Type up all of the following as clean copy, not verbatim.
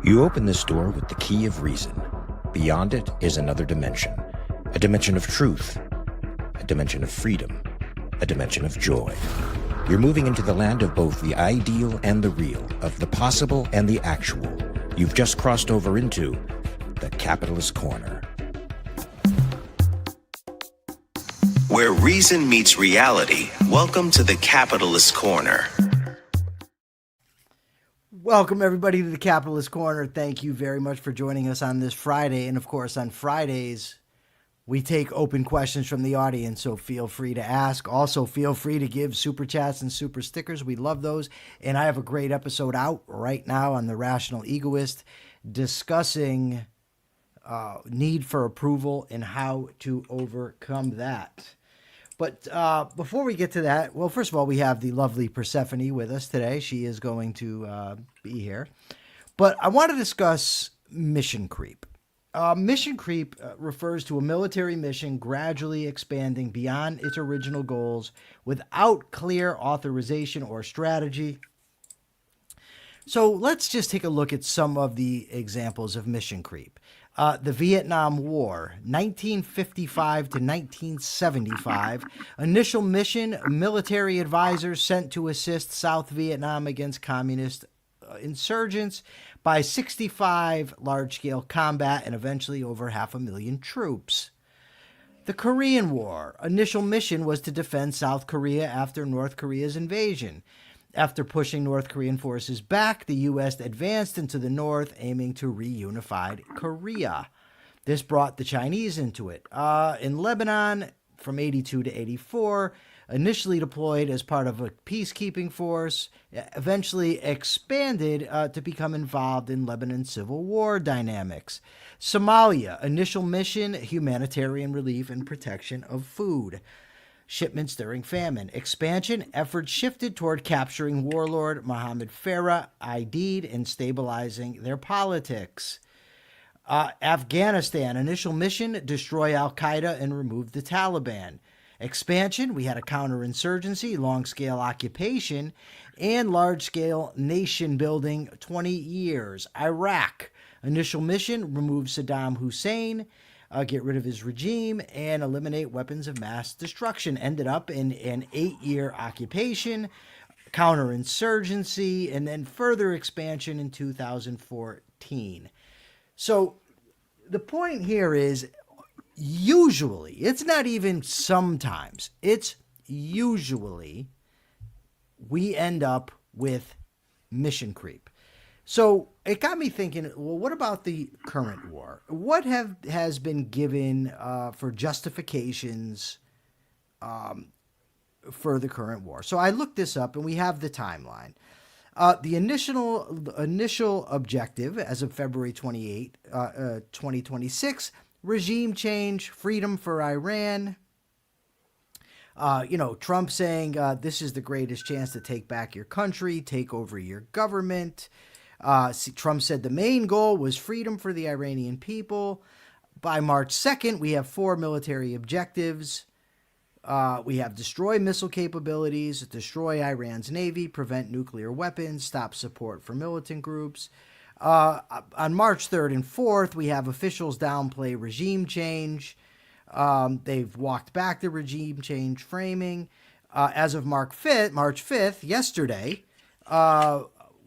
You open this door with the key of reason. Beyond it is another dimension. A dimension of truth. A dimension of freedom. A dimension of joy. You're moving into the land of both the ideal and the real, of the possible and the actual. You've just crossed over into the capitalist corner. Where reason meets reality, welcome to the capitalist corner. Welcome, everybody, to the Capitalist Corner. Thank you very much for joining us on this Friday. And, of course, on Fridays, we take open questions from the audience, so feel free to ask. Also, feel free to give super chats and super stickers. We love those. And I have a great episode out right now on The Rational Egoist discussing need for approval and how to overcome that. But before we get to that, well, first of all, we have the lovely Persephone with us today. She is going to be here. But I want to discuss mission creep. Mission creep refers to a military mission gradually expanding beyond its original goals without clear authorization or strategy. So let's just take a look at some of the examples of mission creep. The Vietnam War, 1955 to 1975. Initial mission, military advisors sent to assist South Vietnam against communist insurgents. By 65, large-scale combat and eventually over 500,000 troops. The Korean War, initial mission was to defend South Korea after North Korea's invasion. After pushing North Korean forces back, the U.S. advanced into the north, aiming to reunify Korea. This brought the Chinese into it. In Lebanon, from 82 to 84, initially deployed as part of a peacekeeping force, eventually expanded to become involved in Lebanon's civil war dynamics. Somalia, initial mission, humanitarian relief and protection of food. Shipments during famine. Expansion, efforts shifted toward capturing warlord Mohammed Farah, ID'd, and stabilizing their politics. Afghanistan, initial mission, destroy al-Qaeda and remove the Taliban. Expansion, we had a counterinsurgency, long-scale occupation, and large-scale nation-building, 20 years. Iraq, initial mission, remove Saddam Hussein, get rid of his regime, and eliminate weapons of mass destruction. Ended up in an 8-year occupation, counterinsurgency, and then further expansion in 2014. So the point here is usually, it's not even sometimes, it's usually we end up with mission creep. So it got me thinking, well, what about the current war? What has been given for justifications for the current war? So I looked this up, and we have the timeline. The initial objective as of February 28, 2026, regime change, freedom for Iran. Trump saying this is the greatest chance to take back your country, take over your government. Trump said the main goal was freedom for the Iranian people. By March 2nd, we have 4 military objectives. We have destroy missile capabilities, destroy Iran's navy, prevent nuclear weapons, stop support for militant groups. On March 3rd and 4th, we have officials downplay regime change. They've walked back the regime change framing. As of March 5th, yesterday,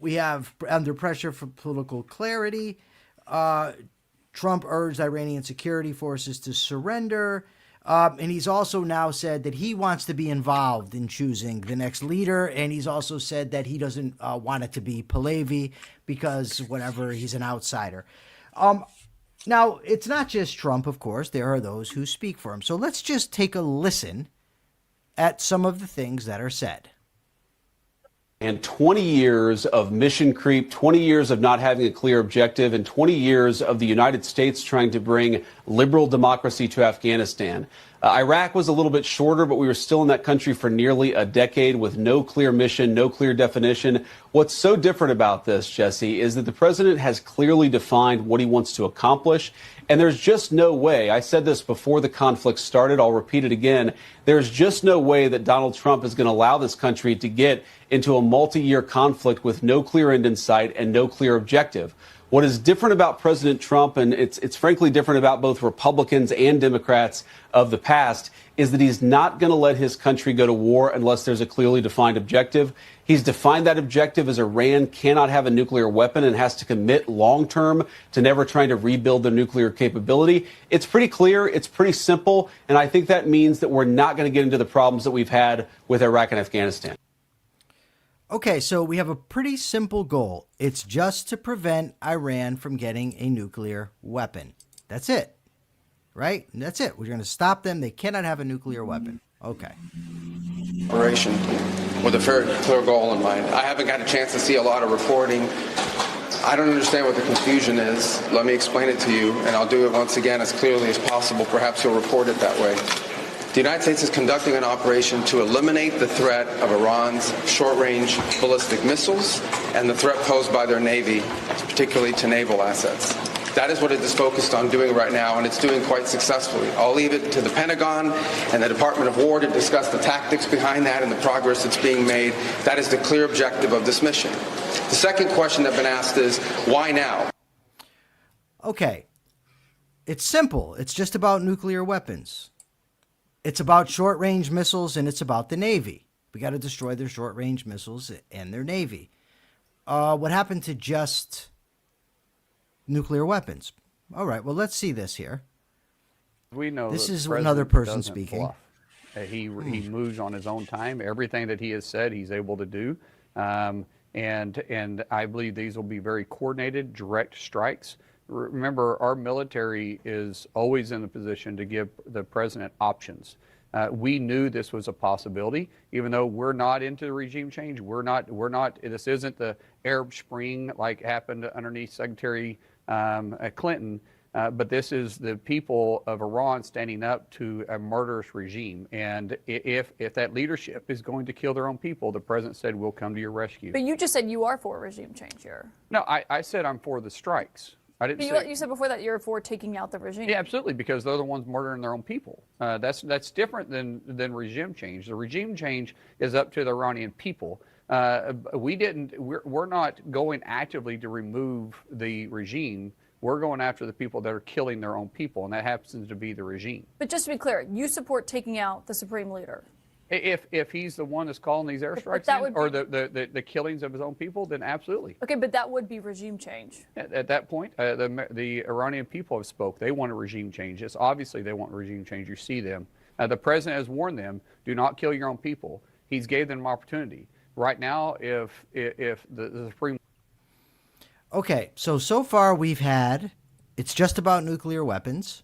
we have under pressure for political clarity. Trump urged Iranian security forces to surrender. And he's also now said that he wants to be involved in choosing the next leader. And he's also said that he doesn't want it to be Pahlavi because whatever, he's an outsider. Now, it's not just Trump, of course. There are those who speak for him. So let's just take a listen at some of the things that are said. And 20 years of mission creep, 20 years of not having a clear objective, and 20 years of the United States trying to bring liberal democracy to Afghanistan. Iraq was a little bit shorter, but we were still in that country for nearly a decade with no clear mission, no clear definition. What's so different about this, Jesse, is that the president has clearly defined what he wants to accomplish. And there's just no way, I said this before the conflict started, I'll repeat it again, there's just no way that Donald Trump is going to allow this country to get into a multi-year conflict with no clear end in sight and no clear objective. What is different about President Trump, and it's frankly different about both Republicans and Democrats of the past, is that he's not going to let his country go to war unless there's a clearly defined objective. He's defined that objective as Iran cannot have a nuclear weapon and has to commit long term to never trying to rebuild their nuclear capability. It's pretty clear. It's pretty simple. And I think that means that we're not going to get into the problems that we've had with Iraq and Afghanistan. Okay, so we have a pretty simple goal. It's just to prevent Iran from getting a nuclear weapon. That's it, right? That's it. We're going to stop them. They cannot have a nuclear weapon. Okay. Operation with a very clear goal in mind. I haven't got a chance to see a lot of reporting. I don't understand what the confusion is. Let me explain it to you, and I'll do it once again as clearly as possible. Perhaps you'll report it that way. The United States is conducting an operation to eliminate the threat of Iran's short-range ballistic missiles and the threat posed by their Navy, particularly to naval assets. That is what it is focused on doing right now, and it's doing quite successfully. I'll leave it to the Pentagon and the Department of War to discuss the tactics behind that and the progress that's being made. That is the clear objective of this mission. The second question that's been asked is, why now? Okay. It's simple. It's just about nuclear weapons. It's about short-range missiles, and it's about the Navy. We got to destroy their short-range missiles and their Navy. What happened to just nuclear weapons? All right, well, let's see this here. We know this that is the another president person doesn't speaking. bluff. He moves on his own time. Everything that he has said, he's able to do. And I believe these will be very coordinated, direct strikes. Remember, our military is always in the position to give the president options. We knew this was a possibility, even though we're not into regime change. We're not. This isn't the Arab Spring like happened underneath Secretary Clinton. But this is the people of Iran standing up to a murderous regime. And if that leadership is going to kill their own people, the president said, we'll come to your rescue. But you just said you are for regime change here. No, I said I'm for the strikes. I didn't say, you said before that you're for taking out the regime. Yeah, absolutely, because they're the ones murdering their own people. That's different than regime change. The regime change is up to the Iranian people. We're not going actively to remove the regime. We're going after the people that are killing their own people, and that happens to be the regime. But just to be clear, you support taking out the supreme leader. If he's the one that's calling these airstrikes or the killings of his own people, then absolutely. Okay, but that would be regime change. At that point, the Iranian people have spoke. They want a regime change. It's obviously they want regime change. You see them. The president has warned them, do not kill your own people. He's gave them an opportunity. Right now, if the Supreme... Okay, so far we've had, it's just about nuclear weapons.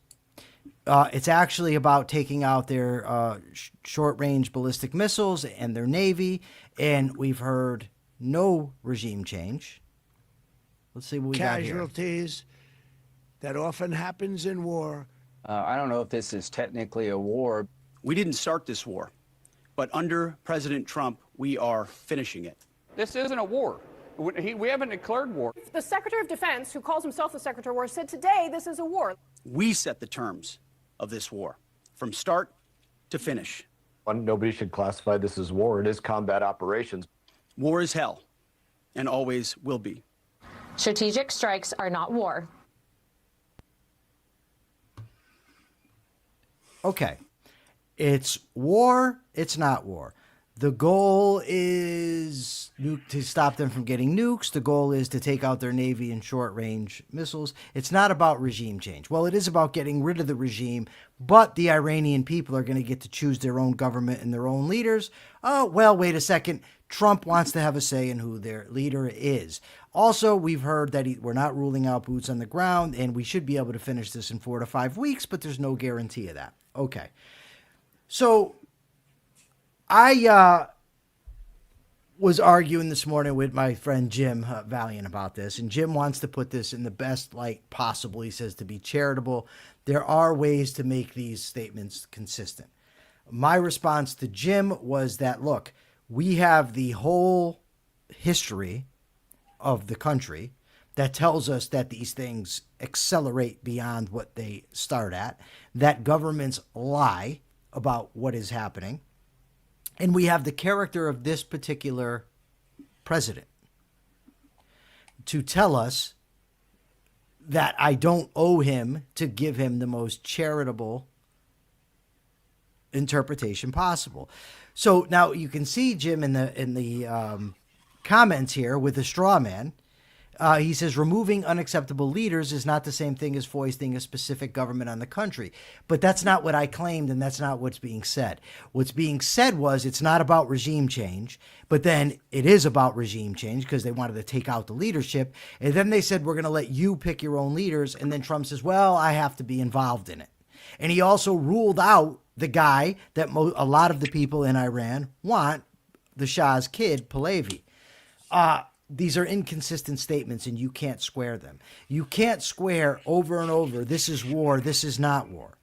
It's actually about taking out their short-range ballistic missiles and their Navy, and we've heard no regime change. Let's see what we got here. Casualties that often happens in war. I don't know if this is technically a war. We didn't start this war, but under President Trump, we are finishing it. This isn't a war. We haven't declared war. The Secretary of Defense, who calls himself the Secretary of War, said today this is a war. We set the terms of this war, from start to finish. Nobody should classify this as war. It is combat operations. War is hell, and always will be. Strategic strikes are not war. Okay. It's war, it's not war. The goal is to stop them from getting nukes. The goal is to take out their Navy and short-range missiles. It's not about regime change. Well, it is about getting rid of the regime, but the Iranian people are going to get to choose their own government and their own leaders. Oh, well, wait a second. Trump wants to have a say in who their leader is. Also, we've heard that we're not ruling out boots on the ground, and we should be able to finish this in 4 to 5 weeks, but there's no guarantee of that. Okay. So I was arguing this morning with my friend Jim Valiant about this, and Jim wants to put this in the best light possible. He says to be charitable. There are ways to make these statements consistent. My response to Jim was that, look, we have the whole history of the country that tells us that these things accelerate beyond what they start at, that governments lie about what is happening. And we have the character of this particular president to tell us that I don't owe him to give him the most charitable interpretation possible. So now you can see Jim in the comments here with the straw man. He says removing unacceptable leaders is not the same thing as foisting a specific government on the country. But that's not what I claimed, and that's not what's being said. What's being said was it's not about regime change, but then it is about regime change because they wanted to take out the leadership. And then they said, we're going to let you pick your own leaders. And then Trump says, well, I have to be involved in it. And he also ruled out the guy that a lot of the people in Iran want, the Shah's kid, Pahlavi. These are inconsistent statements, and you can't square them. You can't square over and over, this is war, this is not war.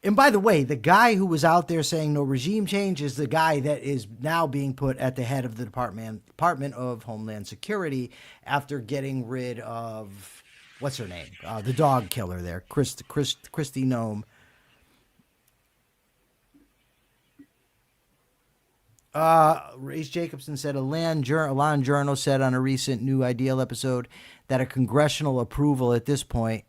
And by the way, the guy who was out there saying no regime change is the guy that is now being put at the head of the Department of Homeland Security after getting rid of, what's her name? The dog killer there, Kristi Noem. Rayce Jacobson said Alan Journal said on a recent New Ideal episode that a congressional approval at this point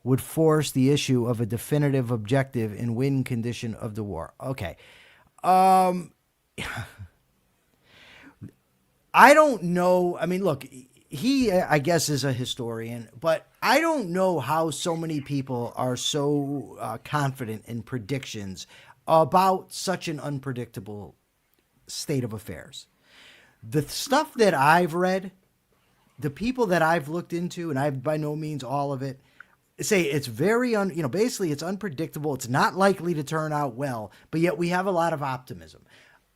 would force the issue of a definitive objective and win condition of the war. Okay. I don't know. I mean, look, he, I guess, is a historian, but I don't know how so many people are so confident in predictions about such an unpredictable state of affairs. The stuff that I've read, the people that I've looked into, and I've by no means all of it, say it's very basically it's unpredictable. It's not likely to turn out well, but yet we have a lot of optimism.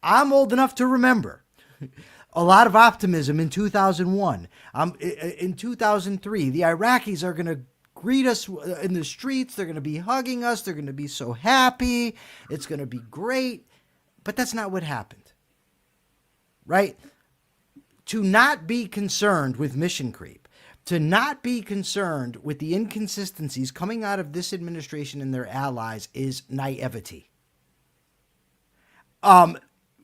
I'm old enough to remember a lot of optimism in 2001. In 2003, the Iraqis are going to greet us in the streets. They're going to be hugging us. They're going to be so happy. It's going to be great. But that's not what happened. Right? To not be concerned with mission creep, to not be concerned with the inconsistencies coming out of this administration and their allies is naivety.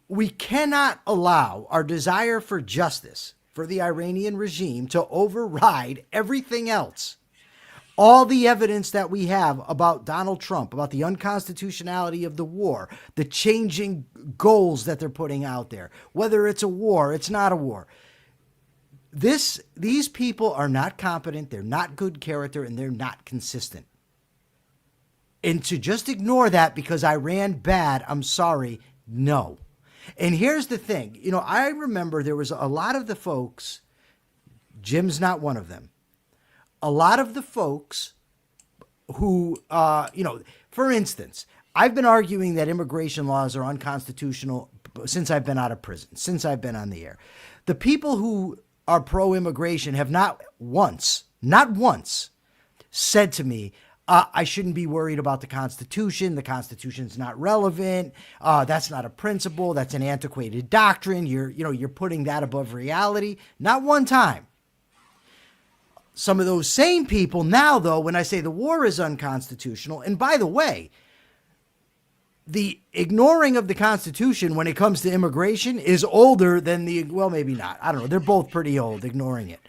We cannot allow our desire for justice for the Iranian regime to override everything else. All the evidence that we have about Donald Trump, about the unconstitutionality of the war, the changing goals that they're putting out there, whether it's a war, it's not a war. These people are not competent, they're not good character, and they're not consistent. And to just ignore that because I ran bad, I'm sorry, no. And here's the thing. I remember there was a lot of the folks, Jim's not one of them, a lot of the folks who, for instance, I've been arguing that immigration laws are unconstitutional since I've been out of prison, since I've been on the air. The people who are pro-immigration have not once said to me, I shouldn't be worried about the Constitution. The Constitution's not relevant. That's not a principle. That's an antiquated doctrine. You're putting that above reality. Not one time. Some of those same people now, though, when I say the war is unconstitutional, and by the way, the ignoring of the Constitution when it comes to immigration is older than maybe not. I don't know. They're both pretty old, ignoring it.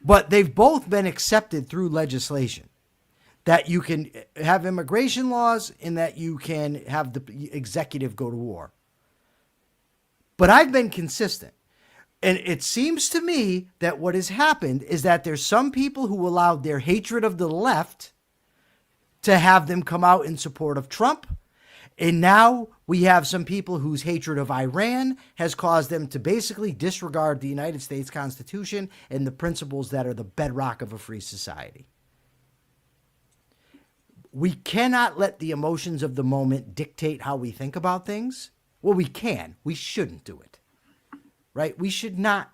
But they've both been accepted through legislation that you can have immigration laws and that you can have the executive go to war. But I've been consistent. And it seems to me that what has happened is that there's some people who allowed their hatred of the left to have them come out in support of Trump. And now we have some people whose hatred of Iran has caused them to basically disregard the United States Constitution and the principles that are the bedrock of a free society. We cannot let the emotions of the moment dictate how we think about things. Well, we can. We shouldn't do it. Right? We should not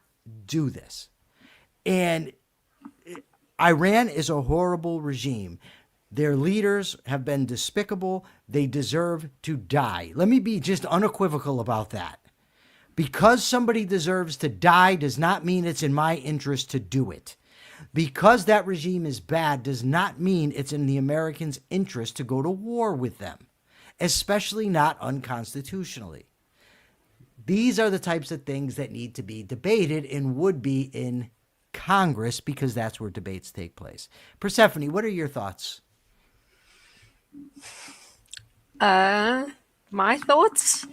do this. And Iran is a horrible regime. Their leaders have been despicable. They deserve to die. Let me be just unequivocal about that. Because somebody deserves to die does not mean it's in my interest to do it. Because that regime is bad does not mean it's in the Americans' interest to go to war with them, especially not unconstitutionally. These are the types of things that need to be debated and would be in Congress, because that's where debates take place. Persephone, what are your thoughts? My thoughts?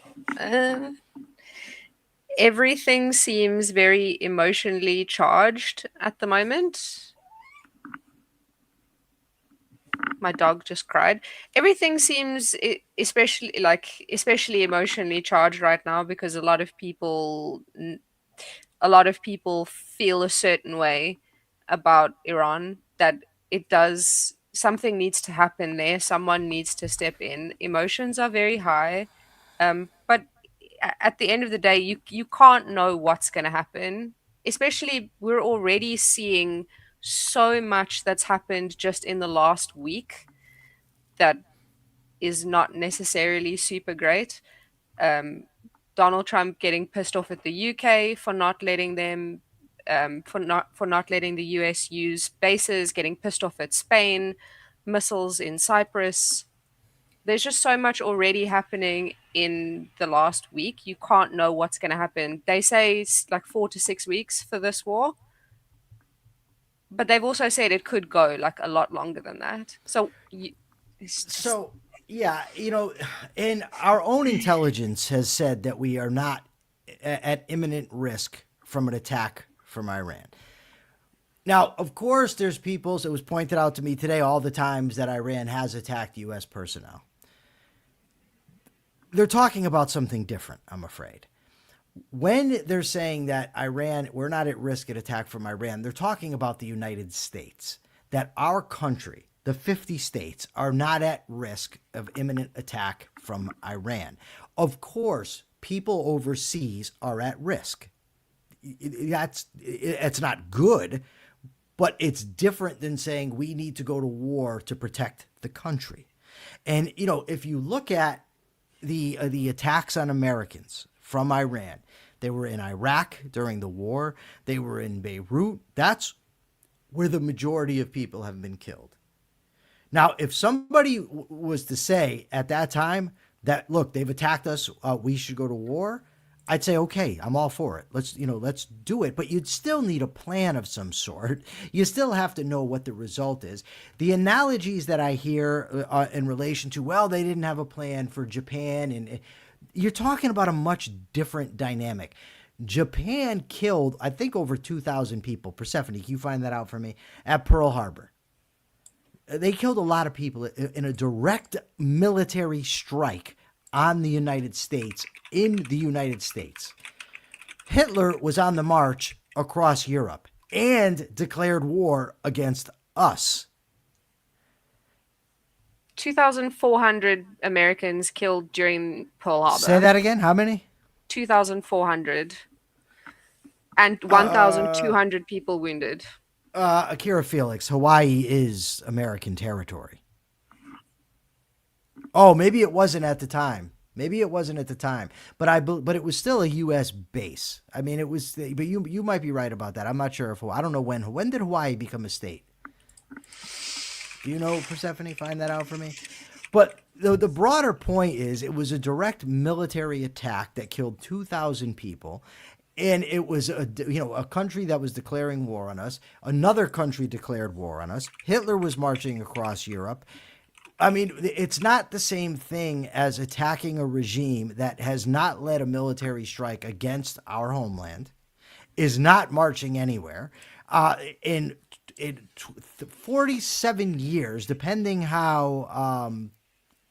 Everything seems very emotionally charged at the moment. My dog just cried. Everything seems especially emotionally charged right now because a lot of people feel a certain way about Iran, that it does something needs to happen there. Someone needs to step in. Emotions are very high, but at the end of the day, you can't know what's going to happen. Especially, we're already seeing so much that's happened just in the last week that is not necessarily super great. Donald Trump getting pissed off at the UK for not letting them for not letting the US use bases, getting pissed off at Spain, missiles in Cyprus. There's just so much already happening in the last week. You can't know what's going to happen. They say it's like 4 to 6 weeks for this war, but they've also said it could go like a lot longer than that. Yeah, and our own intelligence has said that we are not at imminent risk from an attack from Iran. Now, of course, there's people, so it was pointed out to me today, all the times that Iran has attacked U.S. personnel. They're talking about something different, I'm afraid. When they're saying that Iran, we're not at risk of attack from Iran, they're talking about the United States, that our country, the 50 states, are not at risk of imminent attack from Iran. Of course, people overseas are at risk. It's not good, but it's different than saying we need to go to war to protect the country. And, if you look at the attacks on Americans from Iran, they were in Iraq during the war. They were in Beirut. That's where the majority of people have been killed. Now, if somebody was to say at that time that, look, they've attacked us, we should go to war, I'd say, okay, I'm all for it. Let's do it. But you'd still need a plan of some sort. You still have to know what the result is. The analogies that I hear in relation to, well, they didn't have a plan for Japan, and you're talking about a much different dynamic. Japan killed, I think, over 2,000 people. Persephone, can you find that out for me? At Pearl Harbor. They killed a lot of people in a direct military strike on the United States, in the United States. Hitler was on the march across Europe and declared war against us. 2,400 Americans killed during Pearl Harbor. Say that again? How many? 2,400. And 1,200 people wounded. Akira Felix, Hawaii is American territory. Oh, maybe it wasn't at the time. But it was still a U.S. base. I mean, it was. But you might be right about that. I'm not sure if I don't know when. When did Hawaii become a state? Do you know, Persephone? Find that out for me. But the broader point is, it was a direct military attack that killed 2,000 people. And it was a country that was declaring war on us. Another country declared war on us. Hitler was marching across Europe. I mean, it's not the same thing as attacking a regime that has not led a military strike against our homeland, is not marching anywhere. In 47 years, depending how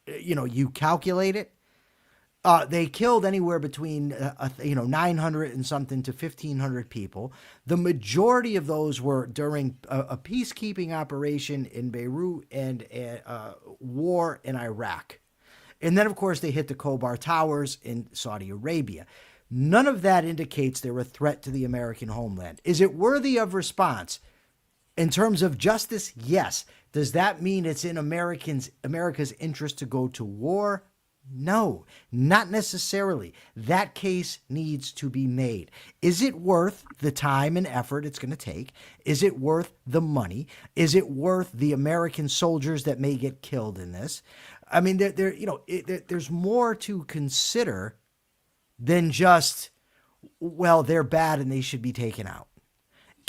you calculate it, they killed anywhere between 900 and something to 1,500 people. The majority of those were during a peacekeeping operation in Beirut and a war in Iraq. And then, of course, they hit the Khobar Towers in Saudi Arabia. None of that indicates they're a threat to the American homeland. Is it worthy of response? In terms of justice, yes. Does that mean it's in America's interest to go to war? No, not necessarily. That case needs to be made. Is it worth the time and effort it's going to take? Is it worth the money? Is it worth the American soldiers that may get killed in this? I mean, there's more to consider than just, well, they're bad and they should be taken out.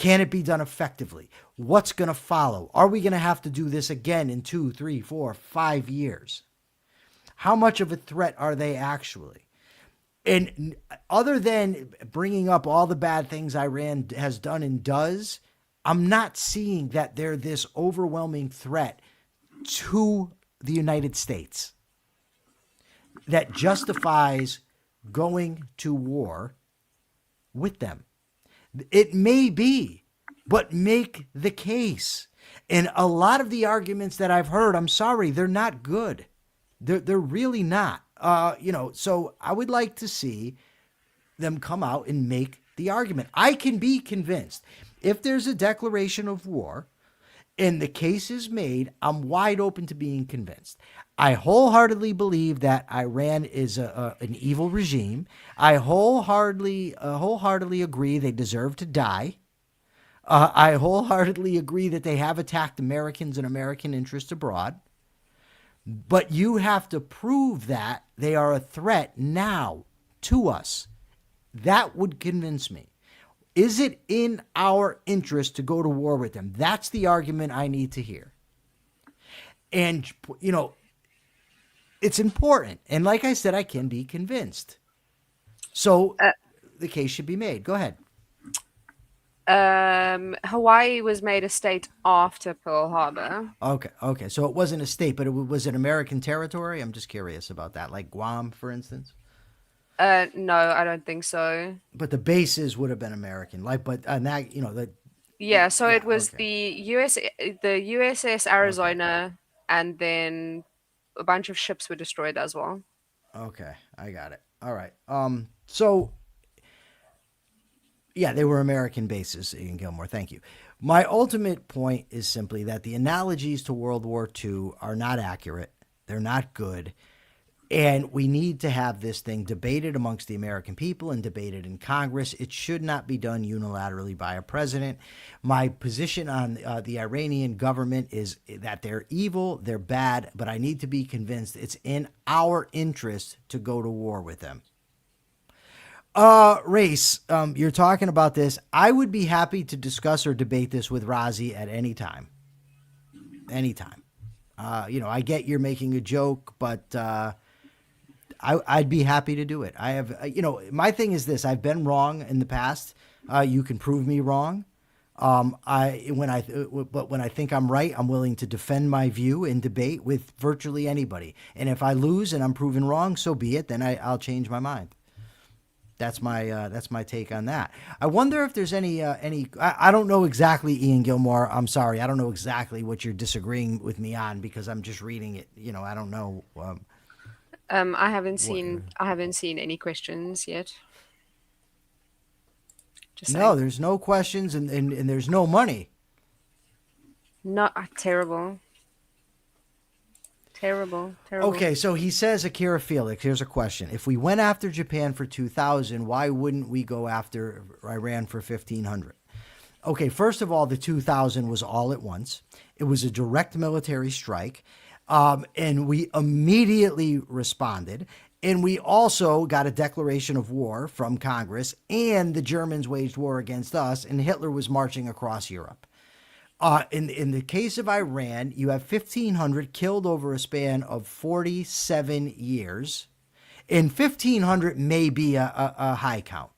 Can it be done effectively? What's going to follow? Are we going to have to do this again in 2, 3, 4, 5 years? How much of a threat are they actually? And other than bringing up all the bad things Iran has done and does, I'm not seeing that they're this overwhelming threat to the United States that justifies going to war with them. It may be, but make the case. And a lot of the arguments that I've heard, I'm sorry, they're not good. They're really not. So I would like to see them come out and make the argument. I can be convinced if there's a declaration of war and the case is made, I'm wide open to being convinced. I wholeheartedly believe that Iran is an evil regime. I wholeheartedly agree they deserve to die. I wholeheartedly agree that they have attacked Americans and American interests abroad. But you have to prove that they are a threat now to us. That would convince me. Is it in our interest to go to war with them? That's the argument I need to hear. And, it's important. And like I said, I can be convinced. So the case should be made. Go ahead. Hawaii was made a state after Pearl Harbor. Okay. So it wasn't a state, but was it American territory? I'm just curious about that. Like Guam, for instance? No, I don't think so. But the bases would have been American. It was the USS Arizona, and then a bunch of ships were destroyed as well. Okay, I got it. All right. They were American bases, Ian Gilmore. Thank you. My ultimate point is simply that the analogies to World War II are not accurate. They're not good. And we need to have this thing debated amongst the American people and debated in Congress. It should not be done unilaterally by a president. My position on the Iranian government is that they're evil, they're bad, but I need to be convinced it's in our interest to go to war with them. Race, you're talking about this. I would be happy to discuss or debate this with Razi at any time. Anytime. I get you're making a joke, but I'd be happy to do it. I have, my thing is this: I've been wrong in the past. You can prove me wrong. But when I think I'm right, I'm willing to defend my view in debate with virtually anybody. And if I lose and I'm proven wrong, so be it. Then I'll change my mind. That's my take on that. I wonder if there's any. I don't know exactly, Ian Gilmore. I'm sorry, I don't know exactly what you're disagreeing with me on because I'm just reading it. I don't know. I haven't seen any questions yet. There's no questions and there's no money. Terrible. Okay, so he says, Akira Felix, here's a question. If we went after Japan for 2,000, why wouldn't we go after Iran for 1,500? Okay, first of all, the 2,000 was all at once. It was a direct military strike. And we immediately responded. And we also got a declaration of war from Congress, and the Germans waged war against us, and Hitler was marching across Europe. In the case of Iran, you have 1,500 killed over a span of 47 years, and 1,500 may be a high count.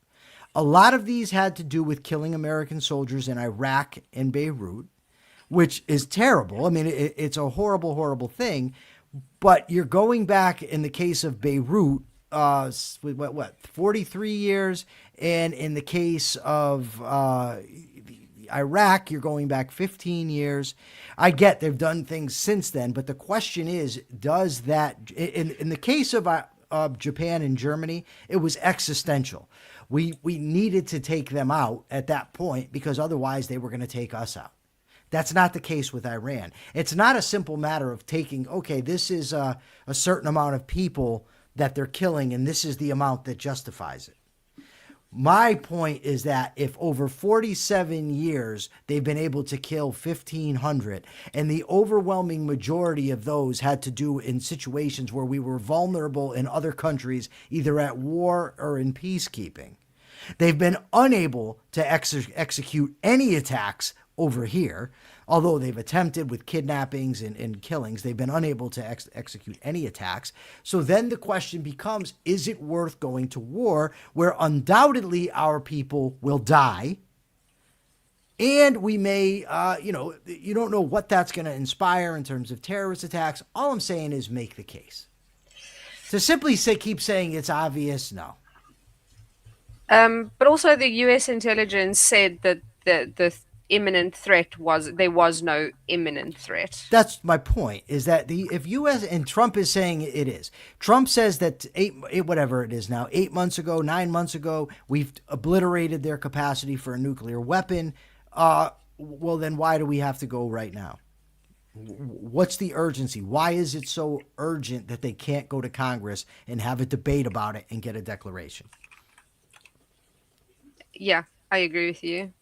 A lot of these had to do with killing American soldiers in Iraq and Beirut, which is terrible. I mean, it's a horrible, horrible thing. But you're going back in the case of Beirut, 43 years, and in the case of Iraq, you're going back 15 years. I get they've done things since then, but the question is, does that, in the case of Japan and Germany, it was existential. We needed to take them out at that point because otherwise they were going to take us out. That's not the case with Iran. It's not a simple matter of taking, okay, this is a certain amount of people that they're killing, and this is the amount that justifies it. My point is that if over 47 years they've been able to kill 1,500, and the overwhelming majority of those had to do in situations where we were vulnerable in other countries, either at war or in peacekeeping, They've been unable to execute any attacks over here, although they've attempted with kidnappings and killings. They've been unable to execute any attacks. So then the question becomes, is it worth going to war where undoubtedly our people will die? And we may, you don't know what that's going to inspire in terms of terrorist attacks. All I'm saying is make the case. To simply keep saying it's obvious, no. But also the U.S. intelligence said that the imminent threat there was no imminent threat. That's my point, is that if U.S. and Trump is saying it is. Trump says that whatever it is now, 8 months ago, 9 months ago, we've obliterated their capacity for a nuclear weapon. Well, then why do we have to go right now? What's the urgency? Why is it so urgent that they can't go to Congress and have a debate about it and get a declaration? Yeah, I agree with you.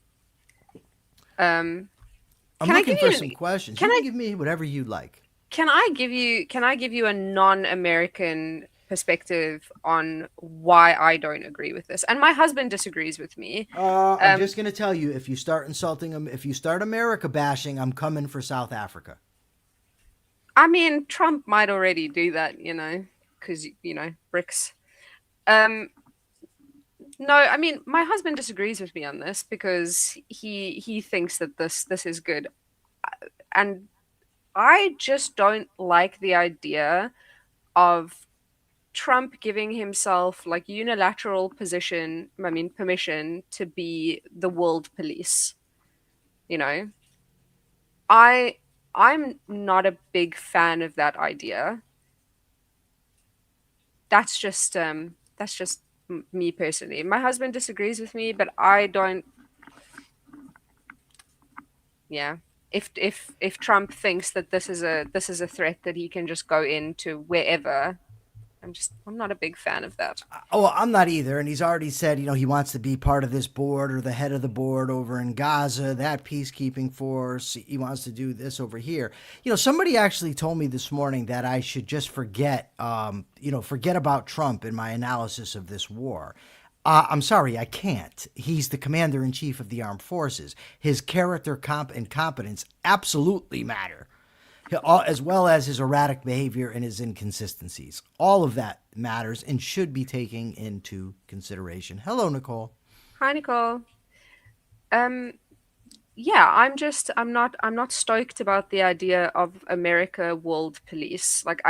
I'm looking for some questions. You can give me whatever you like. Can I give you a non-American perspective on why I don't agree with this? And my husband disagrees with me. I'm just going to tell you, if you start insulting them, if you start America bashing, I'm coming for South Africa. I mean, Trump might already do that, because, BRICS. No, I mean, my husband disagrees with me on this because he thinks that this is good. And I just don't like the idea of Trump giving himself like unilateral permission to be the world police. I'm not a big fan of that idea. That's just me personally. My husband disagrees with me, but I don't. Yeah, if Trump thinks that this is a threat that he can just go into wherever, I'm not a big fan of that. Oh, well, I'm not either. And he's already said, he wants to be part of this board or the head of the board over in Gaza, that peacekeeping force. He wants to do this over here. Somebody actually told me this morning that I should just forget about Trump in my analysis of this war. I'm sorry, I can't. He's the commander-in-chief of the armed forces. His character and competence absolutely matter, as well as his erratic behavior and his inconsistencies. All of that matters and should be taken into consideration. Hello, Nicole. Hi, Nicole. Yeah, I'm not stoked about the idea of America world police. Like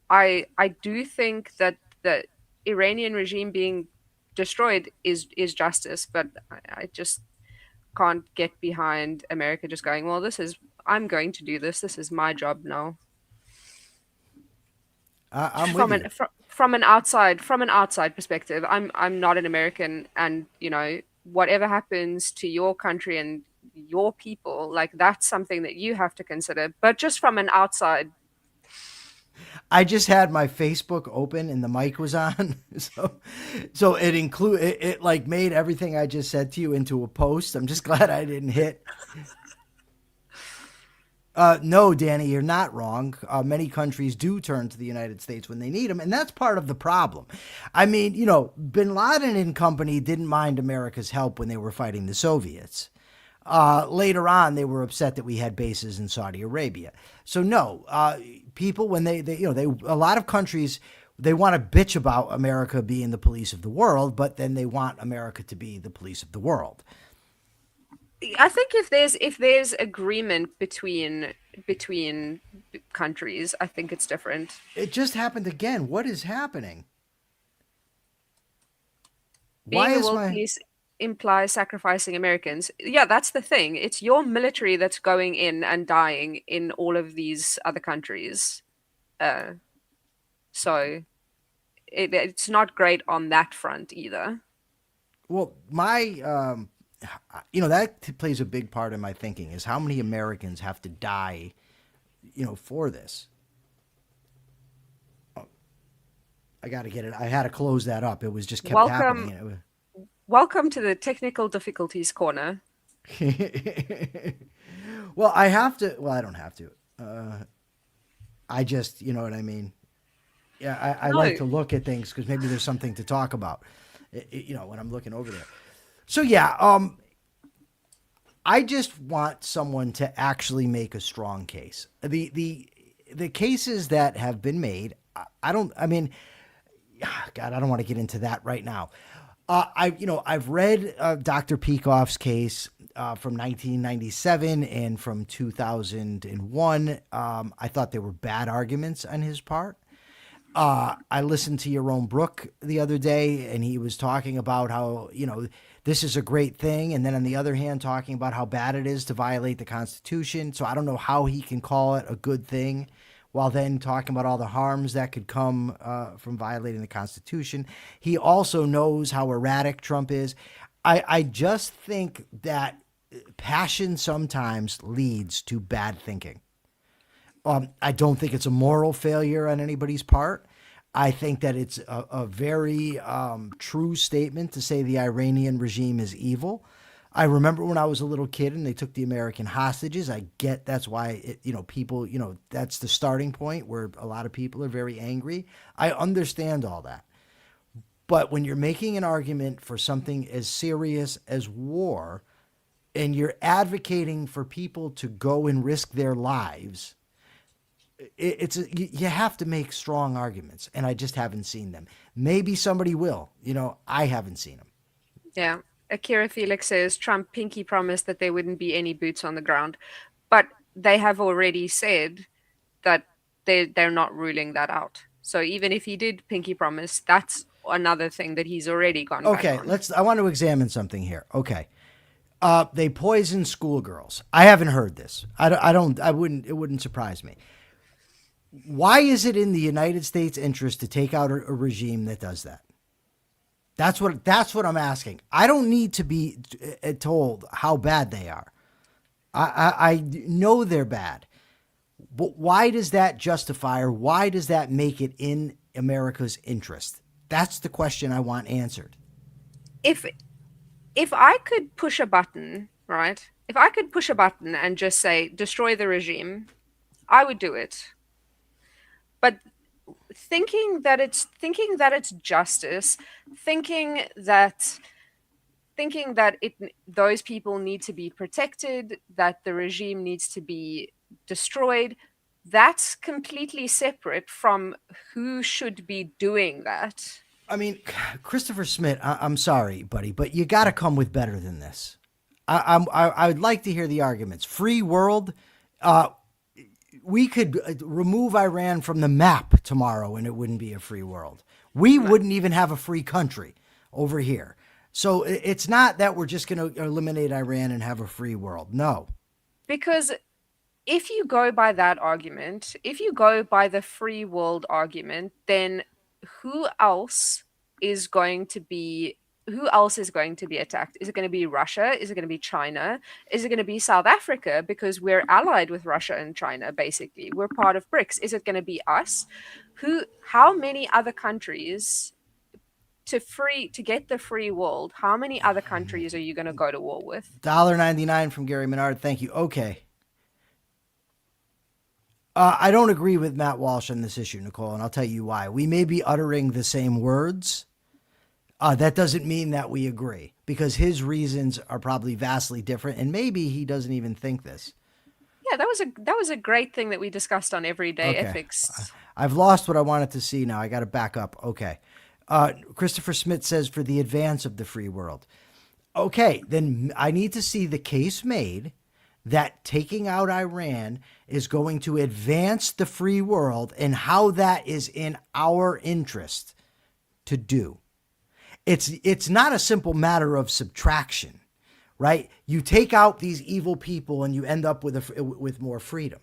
I do think that the Iranian regime being destroyed is justice, but I just can't get behind America just going, well, I'm going to do this. This is my job now. I'm from an outside perspective. I'm not an American, and whatever happens to your country and your people, like that's something that you have to consider. But just from an outside. I just had my Facebook open and the mic was on, so it like made everything I just said to you into a post. I'm just glad I didn't hit. No, Danny, you're not wrong. Many countries do turn to the United States when they need them, and that's part of the problem. I mean, Bin Laden and company didn't mind America's help when they were fighting the Soviets. Later on, they were upset that we had bases in Saudi Arabia. So no, people, when a lot of countries, they want to bitch about America being the police of the world, but then they want America to be the police of the world. I think if there's agreement between countries, I think it's different. It just happened again. What is happening? Being a world police implies sacrificing Americans. Yeah, that's the thing. It's your military that's going in and dying in all of these other countries. So it's not great on that front either. Well, my that plays a big part in my thinking, is how many Americans have to die, for this. Oh, I got to get it. I had to close that up. It was just kept happening. Welcome to the technical difficulties corner. Well, I have to. Well, I don't have to. I just, you know what I mean? Yeah, I like to look at things because maybe there's something to talk about. when I'm looking over there. So yeah, I just want someone to actually make a strong case. The cases that have been made, I don't want to get into that right now. I've read Dr. Peikoff's case from 1997 and from 2001. I thought they were bad arguments on his part. I listened to Yaron Brook the other day, and he was talking about how, this is a great thing. And then on the other hand, talking about how bad it is to violate the Constitution. So I don't know how he can call it a good thing while then talking about all the harms that could come from violating the Constitution. He also knows how erratic Trump is. I just think that passion sometimes leads to bad thinking. I don't think it's a moral failure on anybody's part. I think that it's a very true statement to say the Iranian regime is evil. I remember when I was a little kid and they took the American hostages. I get that's why, people, that's the starting point where a lot of people are very angry. I understand all that. But when you're making an argument for something as serious as war and you're advocating for people to go and risk their lives, you have to make strong arguments, and I just haven't seen them. Maybe somebody will. I haven't seen them. Yeah. Akira Felix says Trump pinky promised that there wouldn't be any boots on the ground, but they have already said that they're not ruling that out. So even if he did pinky promise, that's another thing that he's already gone back on. I want to examine something here. Okay. They poison schoolgirls. I haven't heard this. It wouldn't surprise me. Why is it in the United States' interest to take out a regime that does that? That's what I'm asking. I don't need to be told how bad they are. I know they're bad. But why does that justify, or why does that make it in America's interest? That's the question I want answered. If I could push a button, right? If I could push a button and just say destroy the regime, I would do it. But thinking that it's justice, thinking that those people need to be protected, that the regime needs to be destroyed, that's completely separate from who should be doing that. I mean, Christopher Smith, I'm sorry, buddy, but you got to come with better than this. I would like to hear the arguments. Free world. We could remove Iran from the map tomorrow and it wouldn't be a free world. We wouldn't even have a free country over here. So it's not that we're just going to eliminate Iran and have a free world. No. Because if you go by that argument, if you go by the free world argument, then who else is going to be attacked? Is it going to be Russia? Is it going to be China? Is it going to be South Africa? Because we're allied with Russia and China, basically. We're part of BRICS. Is it going to be us? How many other countries to get the free world? How many other countries are you going to go to war with? $1.99 from Gary Menard. Thank you. Okay. I don't agree with Matt Walsh on this issue, Nicole, and I'll tell you why. We may be uttering the same words. That doesn't mean that we agree, because his reasons are probably vastly different, and maybe he doesn't even think this. Yeah, that was a great thing that we discussed on Everyday Ethics. I've lost what I wanted to see now. I got to back up. Okay. Christopher Smith says for the advance of the free world. Okay, then I need to see the case made that taking out Iran is going to advance the free world and how that is in our interest to do. It's not a simple matter of subtraction, right? You take out these evil people and you end up with more freedom.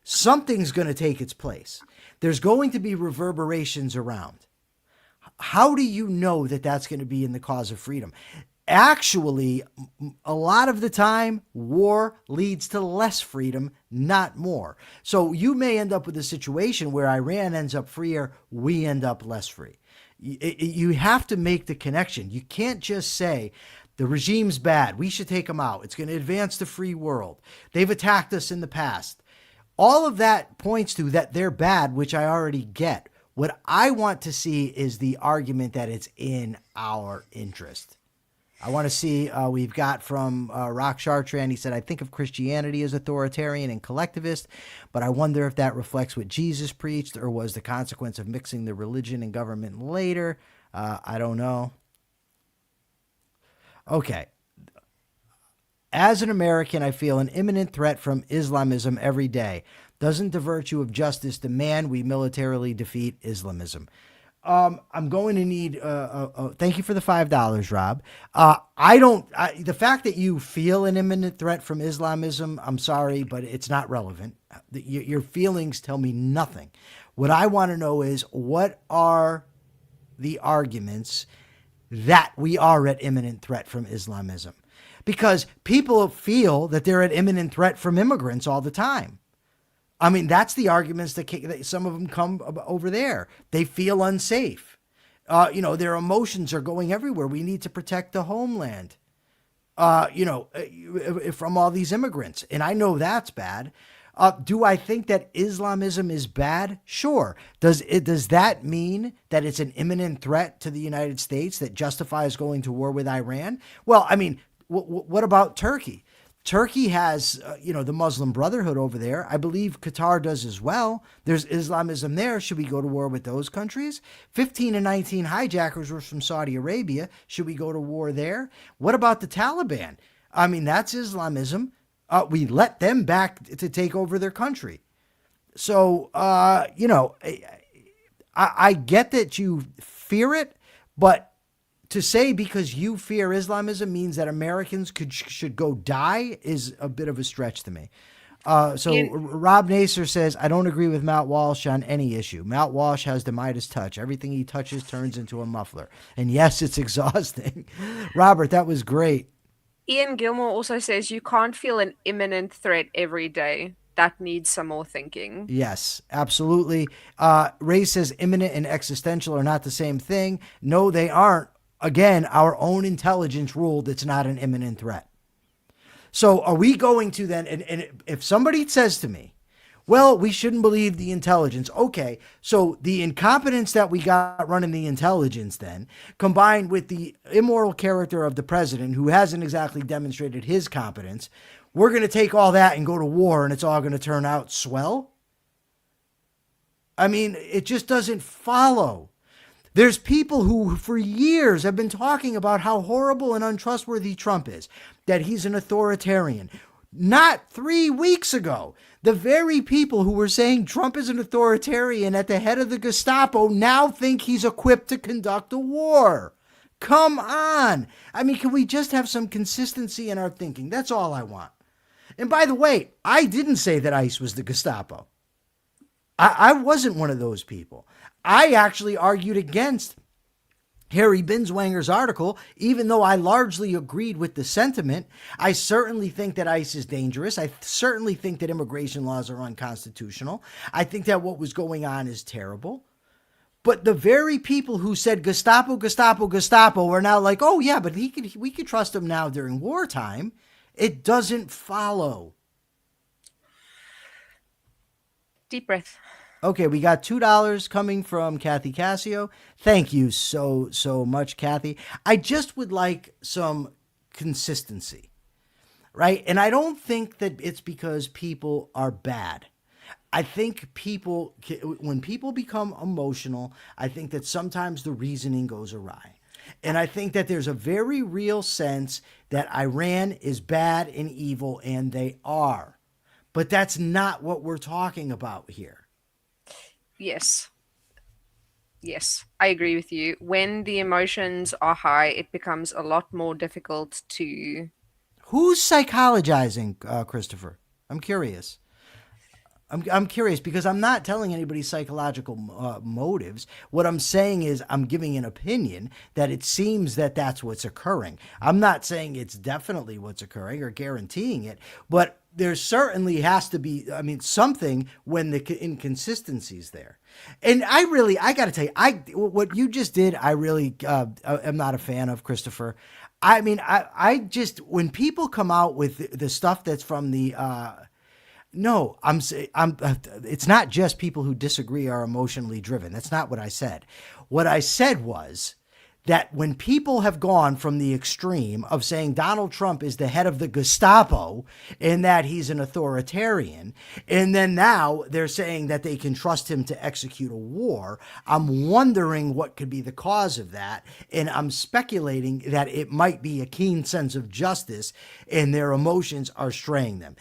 Something's going to take its place. There's going to be reverberations around. How do you know that that's going to be in the cause of freedom? Actually, a lot of the time, war leads to less freedom, not more. So you may end up with a situation where Iran ends up freer, we end up less free. You have to make the connection. You can't just say, the regime's bad, we should take them out. It's going to advance the free world. They've attacked us in the past. All of that points to that they're bad, which I already get. What I want to see is the argument that it's in our interest. I want to see, we've got from Rock Chartrand, he said, I think of Christianity as authoritarian and collectivist, but I wonder if that reflects what Jesus preached or was the consequence of mixing the religion and government later. I don't know. Okay. As an American, I feel an imminent threat from Islamism every day. Doesn't the virtue of justice demand we militarily defeat Islamism? I'm going to need, thank you for the $5, Rob. The fact that you feel an imminent threat from Islamism, I'm sorry, but it's not relevant. Your feelings tell me nothing. What I want to know is, what are the arguments that we are at imminent threat from Islamism? Because people feel that they're at imminent threat from immigrants all the time. I mean, that's the arguments that some of them come over there. They feel unsafe. Their emotions are going everywhere. We need to protect the homeland, from all these immigrants. And I know that's bad. Do I think that Islamism is bad? Sure. Does that mean that it's an imminent threat to the United States that justifies going to war with Iran? Well, I mean, what about Turkey? Turkey has, the Muslim Brotherhood over there. I believe Qatar does as well. There's Islamism there. Should we go to war with those countries? 15 and 19 hijackers were from Saudi Arabia. Should we go to war there? What about the Taliban? I mean, that's Islamism. We let them back to take over their country. So, I get that you fear it, but to say because you fear Islamism means that Americans should go die is a bit of a stretch to me. Rob Naser says, I don't agree with Matt Walsh on any issue. Matt Walsh has the Midas touch. Everything he touches turns into a muffler. And yes, it's exhausting. Robert, that was great. Ian Gilmore also says you can't feel an imminent threat every day. That needs some more thinking. Yes, absolutely. Ray says imminent and existential are not the same thing. No, they aren't. Again, our own intelligence ruled it's not an imminent threat. So are we going to then, and if somebody says to me, well, we shouldn't believe the intelligence. Okay, so the incompetence that we got running the intelligence then, combined with the immoral character of the president, who hasn't exactly demonstrated his competence, we're going to take all that and go to war and it's all going to turn out swell? I mean, it just doesn't follow. There's people who for years have been talking about how horrible and untrustworthy Trump is, that he's an authoritarian. Not 3 weeks ago, the very people who were saying Trump is an authoritarian at the head of the Gestapo now think he's equipped to conduct a war. Come on. I mean, can we just have some consistency in our thinking? That's all I want. And by the way, I didn't say that ICE was the Gestapo. I wasn't one of those people. I actually argued against Harry Binswanger's article, even though I largely agreed with the sentiment. I certainly think that ICE is dangerous. I certainly think that immigration laws are unconstitutional. I think that what was going on is terrible. But the very people who said Gestapo, Gestapo, Gestapo are now like, oh yeah, but we could trust him now during wartime. It doesn't follow. Deep breath. Okay, we got $2 coming from Kathy Cassio. Thank you so much, Kathy. I just would like some consistency, right? And I don't think that it's because people are bad. I think when people become emotional, I think that sometimes the reasoning goes awry. And I think that there's a very real sense that Iran is bad and evil, and they are. But that's not what we're talking about here. Yes, I agree with you. When the emotions are high, it becomes a lot more difficult to... Who's psychologizing, Christopher? I'm curious. I'm curious because I'm not telling anybody psychological motives. What I'm saying is I'm giving an opinion that it seems that that's what's occurring. I'm not saying it's definitely what's occurring or guaranteeing it, but there certainly has to be, something when the inconsistency's there. And I got to tell you, what you just did, I really am not a fan of, Christopher. I just, when people come out with the stuff that's from the, No, it's not just people who disagree are emotionally driven. That's not what I said. What I said was that when people have gone from the extreme of saying Donald Trump is the head of the Gestapo and that he's an authoritarian, and then now they're saying that they can trust him to execute a war, I'm wondering what could be the cause of that. And I'm speculating that it might be a keen sense of justice and their emotions are straying them.